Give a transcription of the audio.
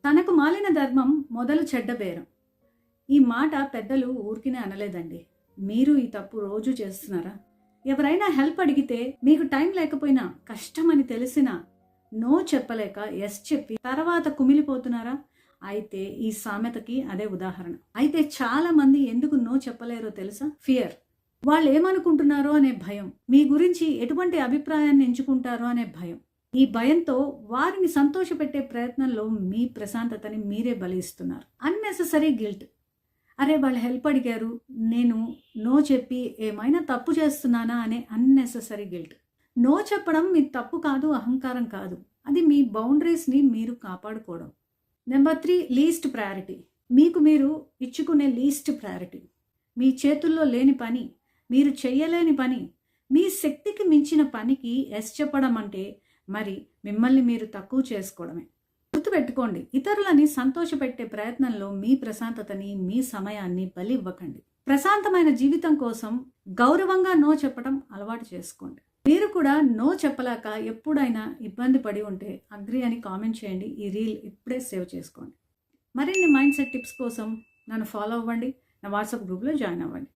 తనకు మాలిన ధర్మం మొదలు చెడ్డ బేరం. ఈ మాట పెద్దలు ఊరికినే అనలేదండి. మీరు ఈ తప్పు రోజు చేస్తున్నారా? ఎవరైనా హెల్ప్ అడిగితే మీకు టైం లేకపోయినా, కష్టమని తెలిసినా నో చెప్పలేక ఎస్ చెప్పి తర్వాత కుమిలిపోతున్నారా? అయితే ఈ సామెతకి అదే ఉదాహరణ. అయితే చాలా మంది ఎందుకు నో చెప్పలేరో తెలుసా? ఫియర్. వాళ్ళు ఏమనుకుంటున్నారో అనే భయం, మీ గురించి ఎటువంటి అభిప్రాయాన్ని ఎంచుకుంటారో అనే భయం. ఈ భయంతో వారిని సంతోషపెట్టే ప్రయత్నంలో మీ ప్రశాంతతని మీరే బలిస్తున్నారు. Unnecessary guilt. అరే వాళ్ళు హెల్ప్ అడిగారు, నేను నో చెప్పి ఏమైనా తప్పు చేస్తున్నానా అనే అన్నెసెసరీ గిల్ట్. నో చెప్పడం మీ తప్పు కాదు, అహంకారం కాదు. అది మీ బౌండరీస్ని మీరు కాపాడుకోవడం. Number 3, least priority. మీకు మీరు ఇచ్చుకునే లీస్ట్ ప్రయారిటీ. మీ చేతుల్లో లేని పని, మీరు చెయ్యలేని పని, మీ శక్తికి మించిన పనికి ఎస్ చెప్పడం అంటే మరి మిమ్మల్ని మీరు తక్కువ చేసుకోవడమే. గుర్తుపెట్టుకోండి, ఇతరులని సంతోషపెట్టే ప్రయత్నంలో మీ ప్రశాంతతని, మీ సమయాన్ని బలి ఇవ్వకండి. ప్రశాంతమైన జీవితం కోసం గౌరవంగా నో చెప్పడం అలవాటు చేసుకోండి. మీరు కూడా నో చెప్పలేక ఎప్పుడైనా ఇబ్బంది పడి ఉంటే అగ్రి అని కామెంట్ చేయండి. ఈ రీల్ ఇప్పుడే సేవ్ చేసుకోండి. మరిన్ని మైండ్ సెట్ టిప్స్ కోసం నన్ను ఫాలో అవ్వండి. నా వాట్సాప్ గ్రూప్లో జాయిన్ అవ్వండి.